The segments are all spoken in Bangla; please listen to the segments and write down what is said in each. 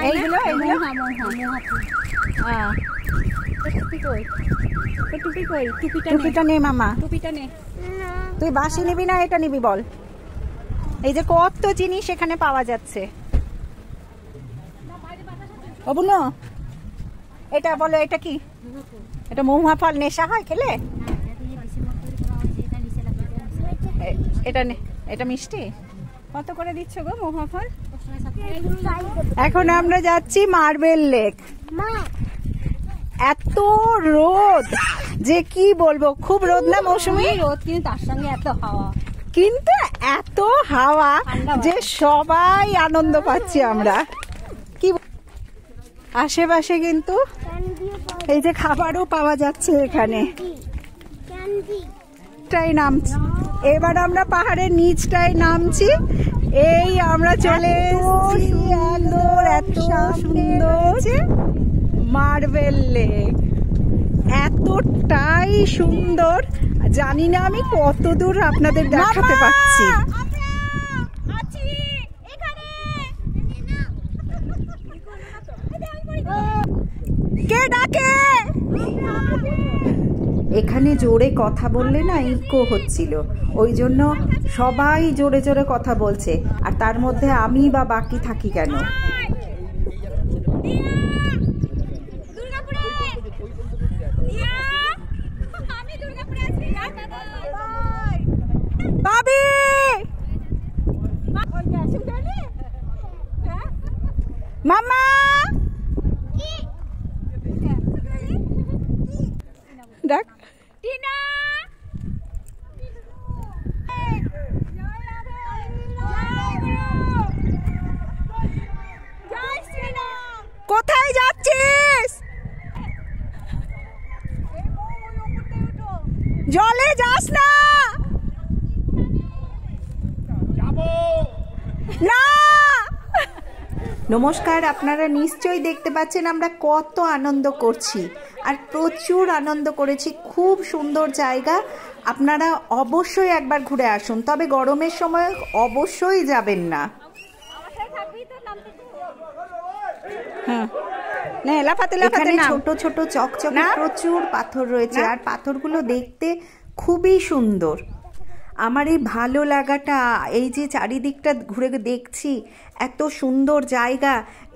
এইগুলো টুপিটা নে মামা, টুপিটা নে। তুই বাঁশি নিবি না এটা নিবি বল? এই যে কত জিনিস এখানে পাওয়া যাচ্ছে। অবুনো এটা বলো, এটা কি? এটা মহুয়া ফল, নেশা হয় খেলে? এটা নে, এটা মিষ্টি। কত করে দিচ্ছ গো মহুয়া ফল? এখন আমরা যাচ্ছি মার্বেল লেক। এত রোদ যে কি বলবো, খুব রোদ না মৌসুমী? রোদ, কিন্তু তার সঙ্গে এত হাওয়া, কিন্তু এত হাওয়া যে সবাই আনন্দ পাচ্ছি আমরা। কি আশেপাশে কিন্তু এই যে খাবারও পাওয়া যাচ্ছে এখানে। নামছি এবার আমরা পাহাড়ের নিচটাই নামছি। এই আমরা চলে এসেছি এত সুন্দর মার্বেল লেক। এতটাই সুন্দর, জানি না আমি কত দূর আপনাদের দেখাতে পাচ্ছি। কে ডাকে? এখানে জোরে কথা বললে না ইকো হচ্ছিল, ওই জন্য সবাই জোরে জোরে কথা বলছে। আর তার মধ্যে আমি বা বাকি থাকি কেন? মামা ডাক টিনা। কোথায় যাচ্ছিস? জলে যাস না। না। নমস্কার, আপনারা নিশ্চয়ই দেখতে পাচ্ছেন আমরা কত আনন্দ করছি, আর প্রচুর আনন্দ করেছি। খুব সুন্দর জায়গা, আপনারা অবশ্যই একবার ঘুরে আসুন। তবে গরমের সময় অবশ্যই যাবেন না। হ্যাঁ, ছোট ছোট চকচকে প্রচুর পাথর রয়েছে, আর পাথরগুলো দেখতে খুবই সুন্দর। আমার এই ভালো লাগাটা, এই যে চারিদিকটা ঘুরে দেখছি, এত সুন্দর জায়গা,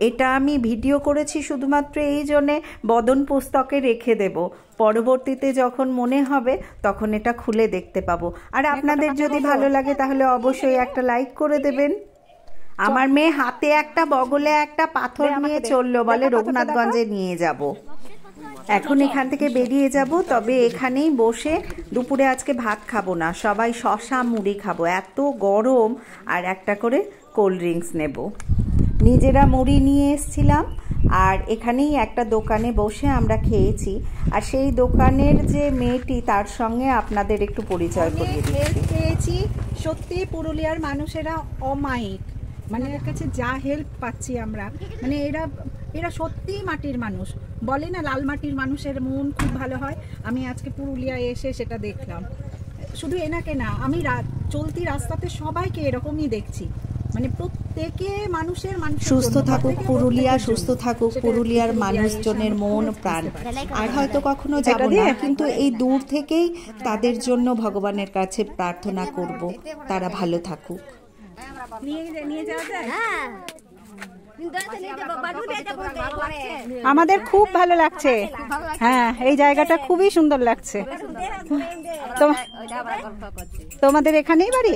এটা আমি ভিডিও করেছি শুধুমাত্র এই জন্যে বদন পুস্তকে রেখে দেব। পরবর্তীতে যখন মনে হবে তখন এটা খুলে দেখতে পাবো। আর আপনাদের যদি ভালো লাগে তাহলে অবশ্যই একটা লাইক করে দেবেন। আমার মেয়ে হাতে একটা বগলে একটা পাথর নিয়ে চললো, বলে রঘুনাথগঞ্জে নিয়ে যাব। এখন এখান থেকে বেরিয়ে যাব, তবে এখানেই বসে দুপুরে আজকে ভাত খাবো না, সবাই শশা মুড়ি খাবো। এত গরম, আর একটা করে কোল্ড ড্রিঙ্কস নেব। নিজেরা মুড়ি নিয়ে এসছিলাম, আর এখানেই একটা দোকানে বসে আমরা খেয়েছি। আর সেই দোকানের যে মেয়েটি, তার সঙ্গে আপনাদের একটু পরিচয় করিয়ে দিচ্ছি। সত্যি পুরুলিয়ার মানুষেরা অমায়িক, মানে এর কাছে যা হেল্প পাচ্ছি আমরা, মানে এরা সত্যি মাটির মানুষ। বলে না লাল মাটির মানুষের মন খুব ভালো হয়। আমি আজকে পুরুলিয়ায় এসে সেটা দেখলাম। শুধু এনাকে না, আমি চলতি রাস্তাতে সবাইকে এরকমই দেখছি, মানে প্রত্যেকে মানুষের সুস্থ থাকুক পুরুলিয়া, সুস্থ থাকুক পুরুলিয়ার মানুষজনের মন প্রাণ। আর হয়তো কখনো যাব না, কিন্তু এই দূর থেকেই তাদের জন্য ভগবানের কাছে প্রার্থনা করব তারা ভালো থাকুক। আমাদের খুব ভালো লাগছে। হ্যাঁ, এই জায়গাটা খুবই সুন্দর লাগছে। তোমাদের এখানেই বাড়ি?